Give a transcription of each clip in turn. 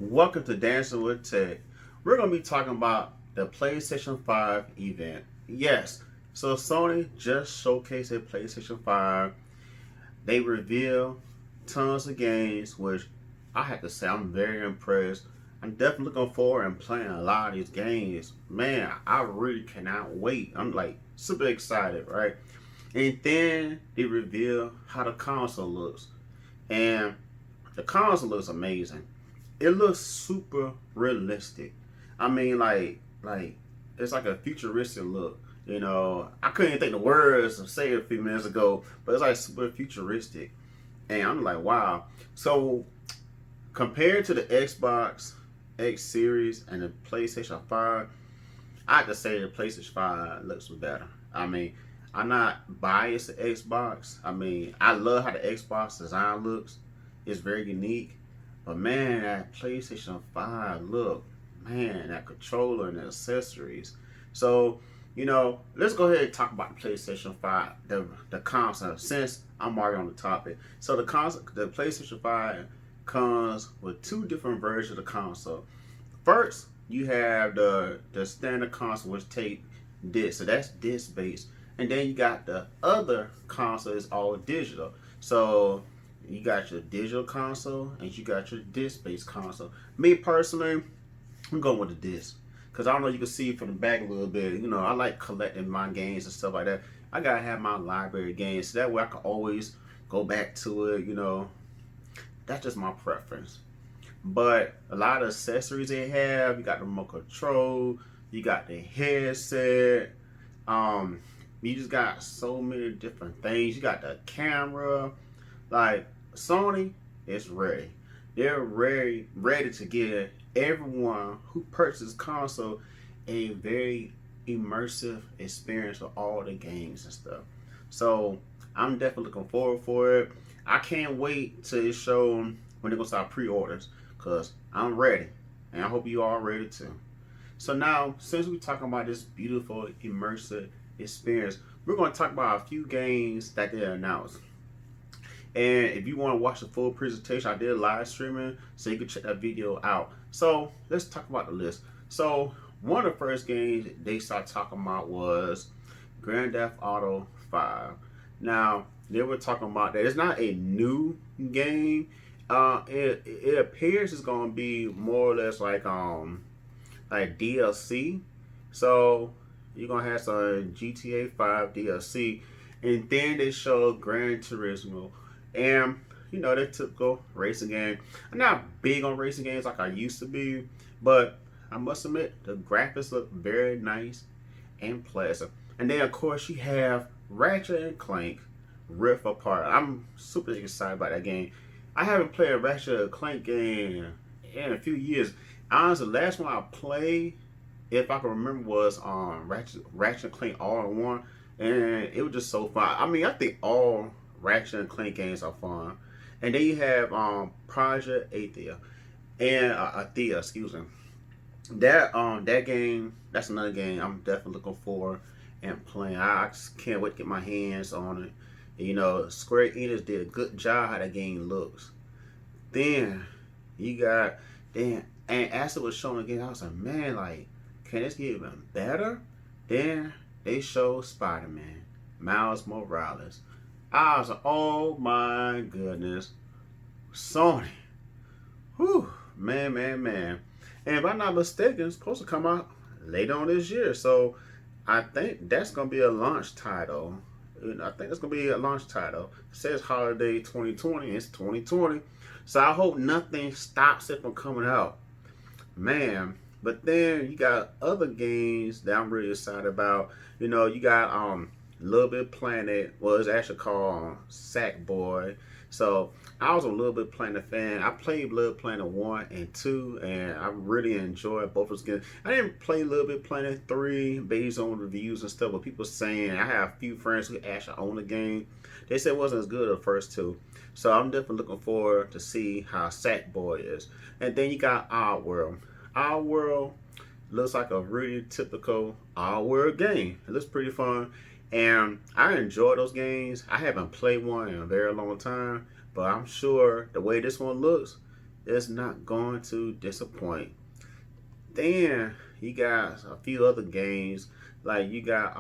Welcome to Dancing with Tech. We're going to be talking about the PlayStation 5 event. Yes, so Sony just showcased their PlayStation 5. They revealed tons of games, which I have to say I'm very impressed. I'm definitely looking forward and playing a lot of these games. Man, I really cannot wait. I'm like super excited, right? And then they reveal how the console looks. And the console looks amazing. It looks super realistic. I mean, like it's like a futuristic look. I couldn't even think the words to say it a few minutes ago, but it's like super futuristic, and I'm like, wow. So compared to the Xbox X Series and the PlayStation 5, I have to say the PlayStation 5 looks better. I mean, I'm not biased to Xbox. I mean, I love how the Xbox design looks. It's very unique. But man, that PlayStation 5 look, man, that controller and the accessories. So, let's go ahead and talk about the PlayStation 5, the console, since I'm already on the topic. So the PlayStation 5 comes with two different versions of the console. First, you have the standard console, which take disc, so that's disc based, and then you got the other console is all digital. So you got your digital console and you got your disc based console. Me personally, I'm going with the disc because I don't know, you can see from the back a little bit. I like collecting my games and stuff like that. I gotta have my library games so that way I can always go back to it. That's just my preference. But a lot of accessories they have, you got the remote control, you got the headset, um, you just got so many different things. You got the camera. Like Sony is ready. They're ready to give everyone who purchases console a very immersive experience with all the games and stuff. So I'm definitely looking forward for it. I can't wait to show when they're gonna start pre-orders because I'm ready, and I hope you all ready too. So now, since we're talking about this beautiful immersive experience, we're going to talk about a few games that they announced. And if you want to watch the full presentation, I did live streaming, so you can check that video out. So let's talk about the list. So one of the first games they started talking about was Grand Theft Auto 5. Now they were talking about that it's not a new game. It appears it's gonna be more or less like DLC. So you're gonna have some GTA 5 DLC, and then they showed Gran Turismo, and they typical racing game. I'm not big on racing games like I used to be, but I must admit the graphics look very nice and pleasant. And then of course you have Ratchet and Clank Rift Apart. I'm super excited about that game. I haven't played a Ratchet and Clank game in a few years. Honestly, the last one I played, if I can remember, was Ratchet and Clank All in One, and it was just so fun. I mean, I think all Ratchet and Clank games are fun. And then you have Project Athea and Athea, excuse me. That game, that's another game I'm definitely looking for and playing. I just can't wait to get my hands on it. Square Enix did a good job how that game looks. Then you got then and as it was shown again, I was like, man, like, can this get even better? Then they showed Spider-Man, Miles Morales. I was like, oh my goodness, Sony. Whew, man, man, man. And if I'm not mistaken, it's supposed to come out later on this year. So I think that's gonna be a launch title. I think that's gonna be a launch title. It says holiday 2020. It's 2020. So I hope nothing stops it from coming out. Man. But then you got other games that I'm really excited about. You got Little Bit Planet. Well, it's actually called Sackboy. So I was a Little Bit Planet fan. I played Little Planet 1 and 2, and I really enjoyed both of those games. I didn't play Little Bit Planet 3 based on reviews and stuff, but people saying, I have a few friends who actually own the game. They said it wasn't as good as the first two. So I'm definitely looking forward to see how Sackboy is. And then you got Odd World. Odd World looks like a really typical Odd World game. It looks pretty fun. And I enjoy those games. I haven't played one in a very long time, but I'm sure the way this one looks, is not going to disappoint. Then you got a few other games, like you got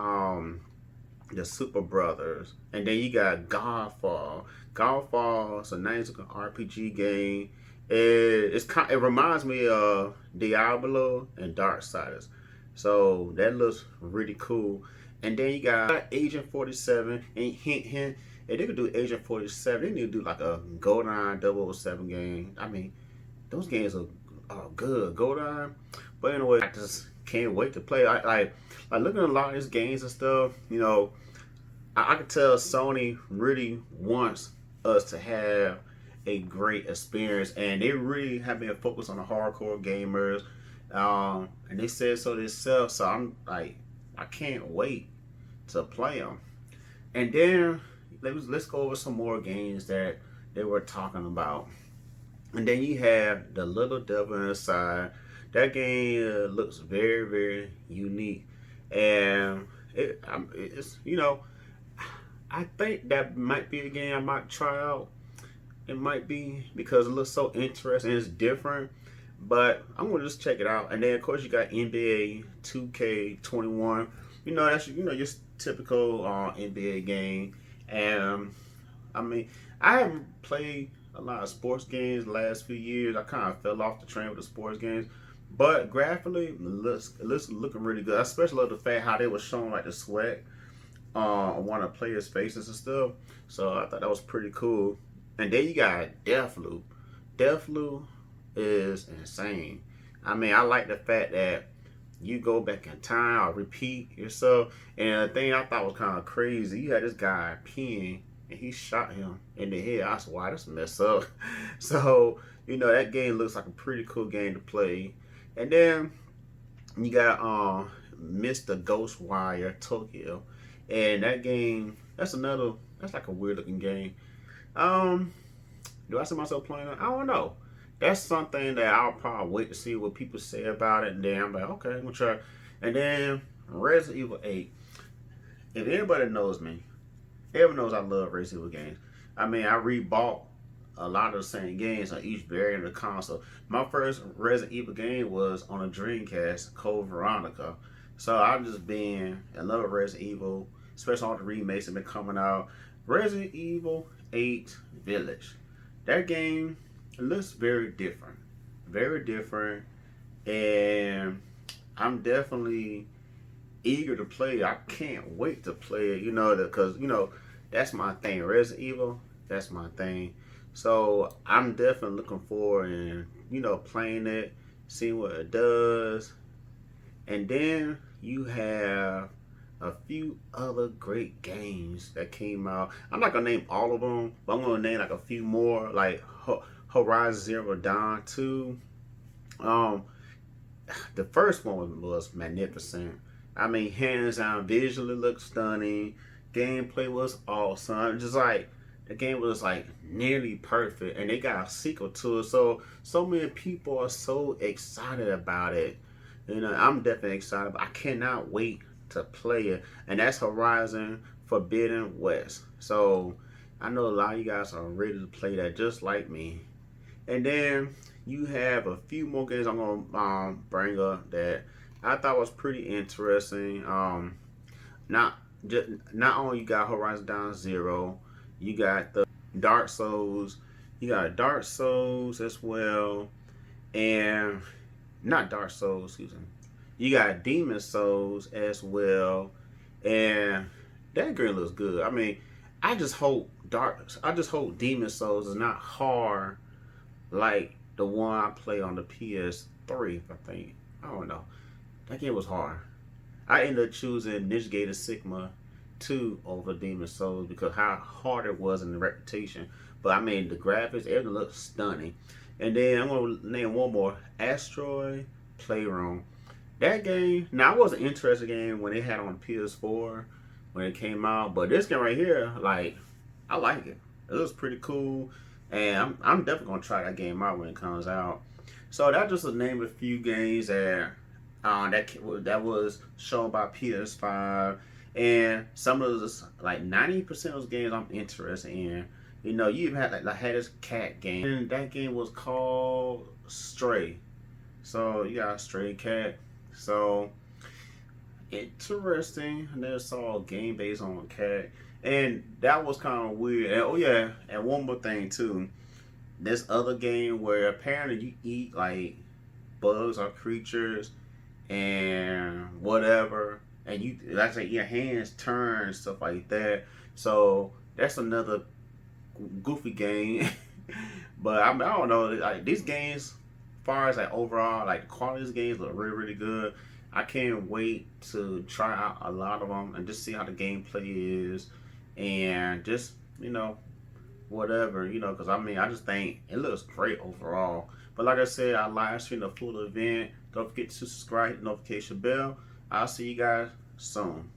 the Super Brothers, and then you got Godfall. Godfall is a nice RPG game. It reminds me of Diablo and Darksiders, so that looks really cool. And then you got Agent 47, and hint hint, if they could do Agent 47, they need to do like a GoldenEye 007 game. I mean, those games are good. GoldenEye, but anyway, I just can't wait to play. I looking at a lot of these games and stuff. You know, I can tell Sony really wants us to have a great experience, and they really have been focused on the hardcore gamers. And they said so themselves. So I'm like, I can't wait to play them. And then let's go over some more games that they were talking about. And then you have The Little Devil Inside. That game looks very, very unique, and it's, you know, I think that might be a game I might try out. It might be because it looks so interesting. It's different, but I'm gonna just check it out. And then of course you got NBA 2K21. You know, that's your typical NBA game. And I mean, I haven't played a lot of sports games the last few years. I kind of fell off the train with the sports games. But graphically, it looks looking really good. I especially love the fact how they were showing like the sweat on one of the players' faces and stuff. So I thought that was pretty cool. And then you got Deathloop. Deathloop is insane. I mean, I like the fact that you go back in time or repeat yourself. And the thing I thought was kind of crazy, you had this guy peeing and he shot him in the head. I said, wow, that's messed up. So, you know, that game looks like a pretty cool game to play. And then you got Mr. Ghostwire Tokyo. And that game, that's like a weird looking game. Do I see myself playing it? I don't know. That's something that I'll probably wait to see what people say about it. And then I'm like, okay, I'm gonna try. And then Resident Evil 8. If anybody knows me, everyone knows I love Resident Evil games. I mean, I rebought a lot of the same games on each variant of the console. My first Resident Evil game was on a Dreamcast, Code Veronica. So I've just been in love with Resident Evil, especially all the remakes that have been coming out. Resident Evil 8 Village. That game looks very different. Very different. And I'm definitely eager to play it. I can't wait to play it, because, that's my thing. Resident Evil, that's my thing. So I'm definitely looking forward and, playing it, seeing what it does. And then you have a few other great games that came out. I'm not gonna name all of them, but I'm gonna name like a few more, like Horizon Zero Dawn 2. The first one was magnificent. I mean, hands down, visually looked stunning. Gameplay was awesome. Just like the game was like nearly perfect, and they got a sequel to it. So many people are so excited about it. I'm definitely excited. But I cannot wait to play it, and that's Horizon Forbidden West. So I know a lot of you guys are ready to play that, just like me. And then you have a few more games I'm gonna bring up that I thought was pretty interesting. Not only you got Horizon Dawn Zero, you got the Dark Souls. You got Dark Souls as well, and not Dark Souls, excuse me. You got Demon Souls as well, and that game looks good. I mean, I just hope Demon Souls is not hard like the one I played on the PS3. I think, I don't know. That game was hard. I ended up choosing Ninja Gaiden Sigma 2 over Demon Souls because how hard it was in the reputation. But I mean, the graphics, everything looks stunning. And then I'm gonna name one more, Asteroid Playroom. That game, now I wasn't interested in the game when they had it on PS4 when it came out, but this game right here, like, I like it. It looks pretty cool, and I'm definitely gonna try that game out when it comes out. So that just to name a few games that that was shown by PS5, and some of those, like 90% of those games I'm interested in. You know, you even had had this cat game, and that game was called Stray. So you got a stray cat. So interesting. I never saw a game based on a cat, and that was kind of weird. And oh yeah, and one more thing too. This other game where apparently you eat like bugs or creatures and whatever, and you like I say your hands turn stuff like that. So that's another goofy game. But I, mean, I don't know. Like these games, as far as like overall, like the quality of these games look really really good. I can't wait to try out a lot of them and just see how the gameplay is, and just whatever because I mean I just think it looks great overall. But like I said, I live stream the full event. Don't forget to subscribe, hit the notification bell. I'll see you guys soon.